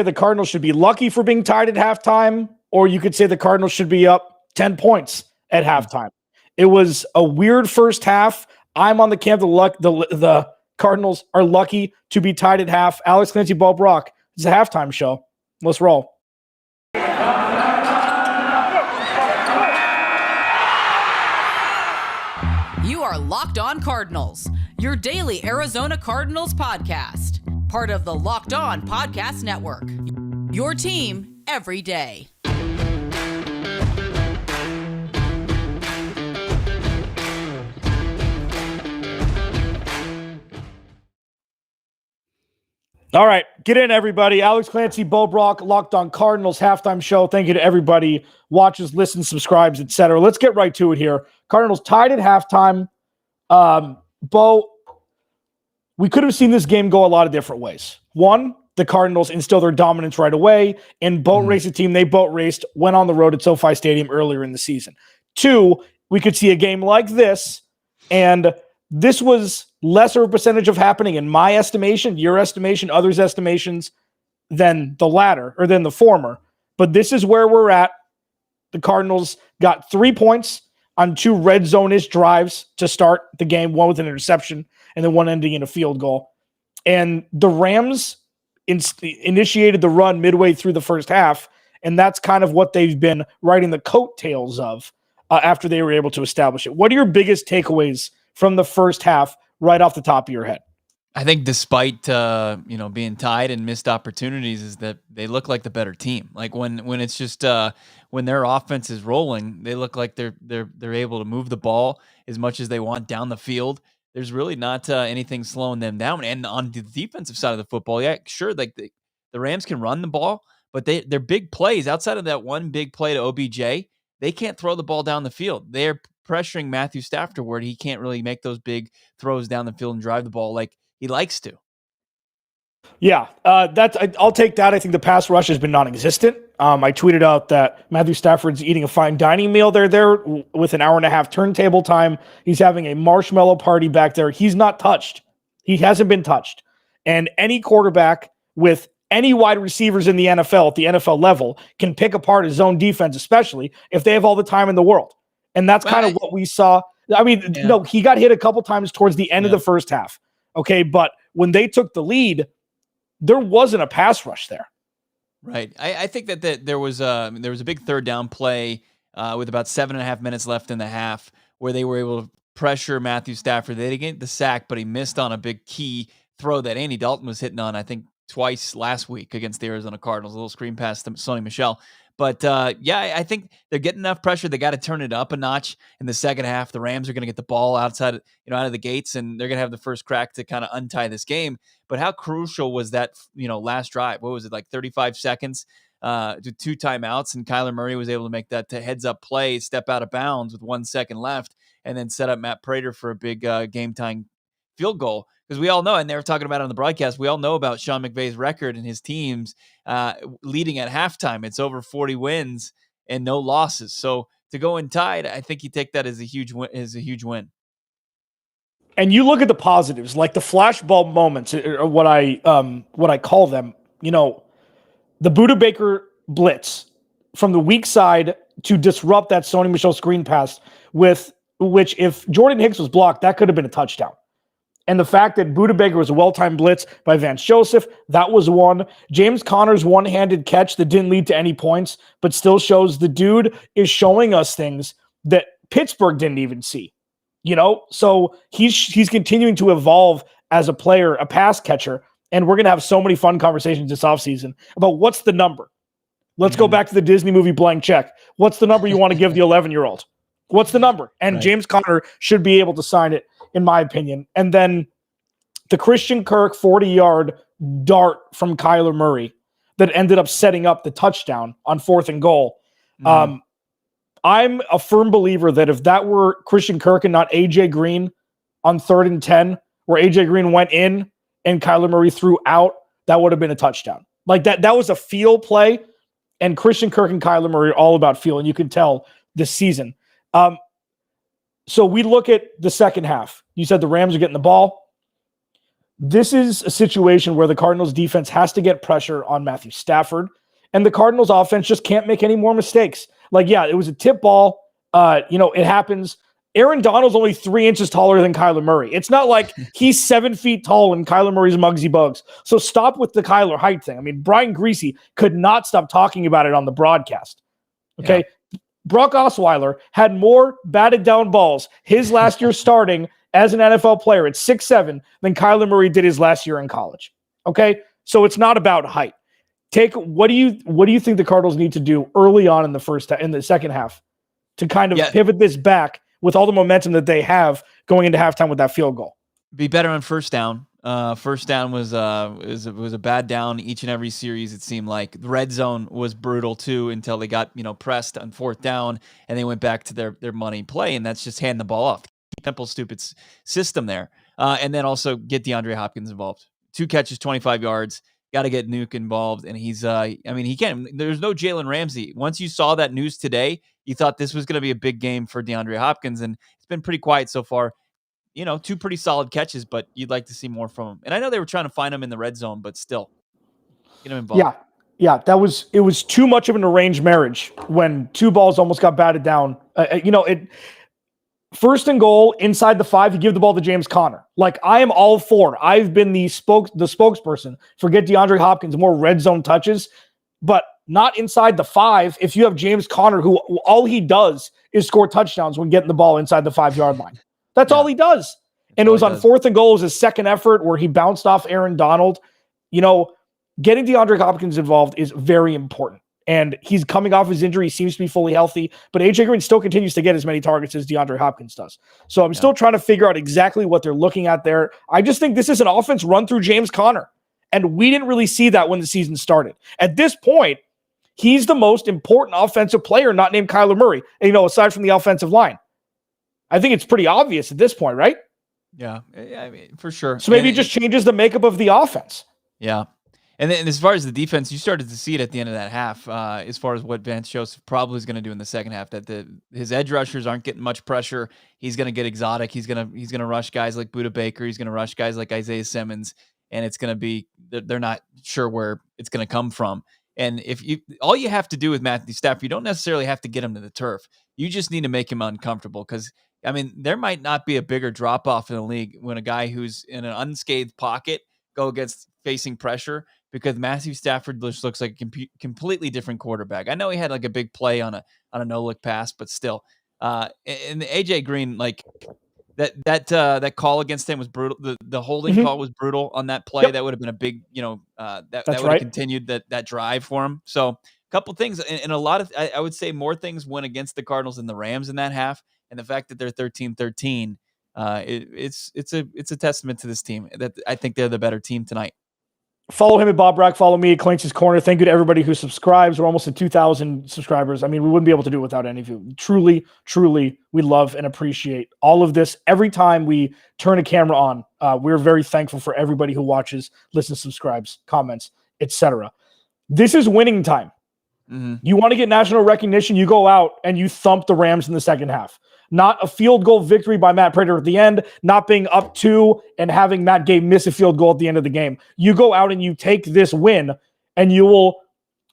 The Cardinals should be lucky for being tied at halftime, or you could say the Cardinals should be up 10 points at halftime. It was a weird first half. I'm on the camp of the Cardinals are lucky to be tied at half. Alex Clancy, Bo Brock. It's a halftime show. Let's roll. You are Locked On Cardinals, your daily Arizona Cardinals podcast. Part of the Locked On Podcast Network. Your team every day. All right, get in, everybody. Alex Clancy, Bo Brock, Locked On Cardinals halftime show. Thank you to everybody watches, listens, subscribes, etc. Let's get right to it here. Cardinals tied at halftime. Bo, we could have seen this game go a lot of different ways. One, the Cardinals instill their dominance right away and boat race a team. They boat raced, went on the road at SoFi Stadium earlier in the season. Two, we could see a game like this, and this was lesser of a percentage of happening in my estimation, your estimation, others' estimations than the latter or than the former. But this is where we're at. The Cardinals got 3 points on 2 red zone-ish drives to start the game, one with an interception and then one ending in a field goal. And the Rams initiated the run midway through the first half, and that's kind of what they've been riding the coattails of after they were able to establish it. What are your biggest takeaways from the first half right off the top of your head? I think despite being tied and missed opportunities, is that they look like the better team. Like when it's just when their offense is rolling, they look like they're able to move the ball as much as they want down the field. There's really not anything slowing them down. And on the defensive side of the football, yeah, sure, like the Rams can run the ball, but they're big plays. Outside of that one big play to OBJ, they can't throw the ball down the field. They're pressuring Matthew Stafford where he can't really make those big throws down the field and drive the ball like he likes to. Yeah, I'll take that. I think the pass rush has been non-existent. I tweeted out that Matthew Stafford's eating a fine dining meal. They're there with an hour and a half turntable time. He's having a marshmallow party back there. He's not touched. He hasn't been touched. And any quarterback with any wide receivers in the NFL at the NFL level can pick apart his zone defense, especially if they have all the time in the world. And that's kind of what we saw. I mean, no, he got hit a couple times towards the end of the first half. Okay, but when they took the lead, there wasn't a pass rush there. Right. I think that there was a big third down play with about 7.5 minutes left in the half where they were able to pressure Matthew Stafford. They didn't get the sack, but he missed on a big key throw that Andy Dalton was hitting on, I think, twice last week against the Arizona Cardinals. A little screen pass to Sonny Michel. But, I think they're getting enough pressure. They got to turn it up a notch in the second half. The Rams are going to get the ball out of the gates, and they're going to have the first crack to kind of untie this game. But how crucial was that, last drive? What was it, like 35 seconds to 2 timeouts, and Kyler Murray was able to make that heads-up play, step out of bounds with 1 second left, and then set up Matt Prater for a big game-tying field goal. Because we all know, and they were talking about it on the broadcast, we all know about Sean McVay's record and his teams leading at halftime. It's over 40 wins and no losses. So to go in tied, I think you take that as a huge win. And you look at the positives, like the flashbulb moments, or what I call them. The Buda Baker blitz from the weak side to disrupt that Sonny Michel screen pass, with which, if Jordan Hicks was blocked, that could have been a touchdown. And the fact that Buda Baker was a well-timed blitz by Vance Joseph, that was one. James Conner's one-handed catch that didn't lead to any points, but still shows the dude is showing us things that Pittsburgh didn't even see. So he's continuing to evolve as a player, a pass catcher, and we're going to have so many fun conversations this offseason about what's the number. Let's go back to the Disney movie Blank Check. What's the number you want to give the 11-year-old? What's the number? And James Conner should be able to sign it, in my opinion. And then the Christian Kirk 40-yard dart from Kyler Murray that ended up setting up the touchdown on 4th and goal. I'm a firm believer that if that were Christian Kirk and not A.J. Green on 3rd and 10, where A.J. Green went in and Kyler Murray threw out, that would have been a touchdown. Like that was a feel play, and Christian Kirk and Kyler Murray are all about feel, and you can tell this season. So we look at the second half. You said the Rams are getting the ball. This is a situation where the Cardinals defense has to get pressure on Matthew Stafford, and the Cardinals offense just can't make any more mistakes. Like, yeah, it was a tip ball. It happens. Aaron Donald's only 3 inches taller than Kyler Murray. It's not like he's 7 feet tall and Kyler Murray's Muggsy Bugs. So stop with the Kyler height thing. I mean, Brian Greasy could not stop talking about it on the broadcast. Okay. Yeah. Brock Osweiler had more batted down balls his last year starting as an NFL player at 6'7" than Kyler Murray did his last year in college. Okay. So it's not about height. What do you think the Cardinals need to do early on in the second half to kind of pivot this back with all the momentum that they have going into halftime with that field goal? Be better on first down. First down was a bad down each and every series. It seemed like the red zone was brutal too until they got pressed on fourth down and they went back to their money play, and that's just hand the ball off. Temple stupid system there, and then also get DeAndre Hopkins involved. 2 catches, 25 yards. Got to get Nuke involved, and he's he can't. There's no Jalen Ramsey. Once you saw that news today, you thought this was going to be a big game for DeAndre Hopkins, and it's been pretty quiet so far. 2 pretty solid catches, but you'd like to see more from him. And I know they were trying to find him in the red zone, but still, get him involved. Yeah, it was too much of an arranged marriage when 2 balls almost got batted down. First and goal inside the 5, you give the ball to James Conner. Like, I am all for. I've been the spokesperson for get DeAndre Hopkins more red zone touches, but not inside the 5. If you have James Conner, who all he does is score touchdowns when getting the ball inside the 5-yard line. That's all he does. And it was on fourth and goal. It was his second effort where he bounced off Aaron Donald. Getting DeAndre Hopkins involved is very important. And he's coming off his injury. He seems to be fully healthy. But A.J. Green still continues to get as many targets as DeAndre Hopkins does. So I'm still trying to figure out exactly what they're looking at there. I just think this is an offense run through James Conner. And we didn't really see that when the season started. At this point, he's the most important offensive player not named Kyler Murray, aside from the offensive line. I think it's pretty obvious at this point, right? Yeah, for sure. So maybe it just changes the makeup of the offense. Yeah. And then as far as the defense, you started to see it at the end of that half, as far as what Vance Joseph probably is going to do in the second half, that his edge rushers aren't getting much pressure. He's going to get exotic. He's going to rush guys like Budda Baker. He's going to rush guys like Isaiah Simmons. And it's going to be, they're not sure where it's going to come from. And all you have to do with Matthew Stafford, you don't necessarily have to get him to the turf. You just need to make him uncomfortable, because there might not be a bigger drop off in the league when a guy who's in an unscathed pocket go against facing pressure, because Matthew Stafford just looks like a completely different quarterback. I know he had like a big play on a no-look pass, but still. And AJ Green, like that call against him was brutal. The holding call was brutal on that play. Yep. That would have been a big, that would have continued that drive for him. So a couple things, and a lot of, I would say more things went against the Cardinals than the Rams in that half. And the fact that they're 13-13, it's a testament to this team that I think they're the better team tonight. Follow him at Bob Brack. Follow me at Clancy's Corner. Thank you to everybody who subscribes. We're almost at 2,000 subscribers. We wouldn't be able to do it without any of you. Truly, truly, we love and appreciate all of this. Every time we turn a camera on, we're very thankful for everybody who watches, listens, subscribes, comments, etc. This is winning time. Mm-hmm. You want to get national recognition, you go out and you thump the Rams in the second half. Not a field goal victory by Matt Prater at the end, not being up 2 and having Matt Gay miss a field goal at the end of the game. You go out and you take this win, and you will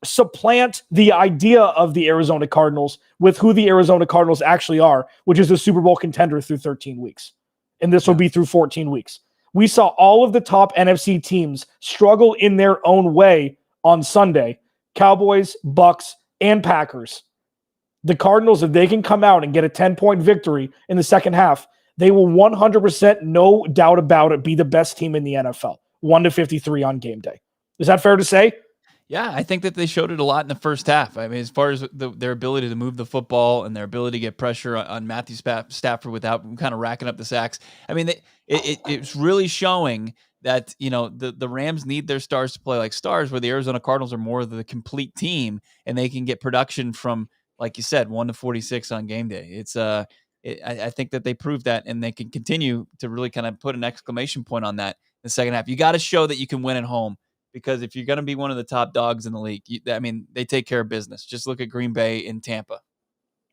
supplant the idea of the Arizona Cardinals with who the Arizona Cardinals actually are, which is a Super Bowl contender through 13 weeks. And this will be through 14 weeks. We saw all of the top NFC teams struggle in their own way on Sunday. Cowboys, Bucks, and Packers. The Cardinals, if they can come out and get a 10-point victory in the second half, they will 100%, no doubt about it, be the best team in the NFL. 1-53 on game day. Is that fair to say? Yeah, I think that they showed it a lot in the first half. As far as their ability to move the football and their ability to get pressure on Matthew Stafford without kind of racking up the sacks. It's really showing that, the Rams need their stars to play like stars, where the Arizona Cardinals are more of the complete team, and they can get production from, like you said, 1-46 on game day. I think that they proved that, and they can continue to really kind of put an exclamation point on that in the second half. You got to show that you can win at home, because if you're going to be one of the top dogs in the league, they take care of business. Just look at Green Bay and Tampa.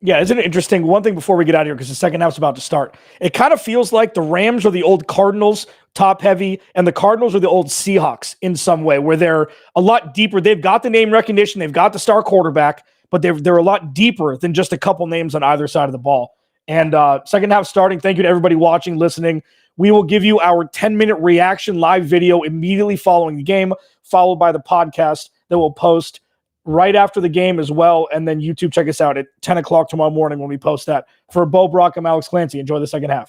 Yeah, isn't it interesting? One thing before we get out of here, because the second half's about to start. It kind of feels like the Rams are the old Cardinals, top heavy, and the Cardinals are the old Seahawks in some way, where they're a lot deeper. They've got the name recognition, they've got the star quarterback, but they're a lot deeper than just a couple names on either side of the ball. And second half starting. Thank you to everybody watching, listening. We will give you our 10-minute reaction live video immediately following the game, followed by the podcast that we'll post right after the game as well. And then YouTube, check us out at 10 o'clock tomorrow morning when we post that. For Bo, Brock, I'm Alex Clancy. Enjoy the second half.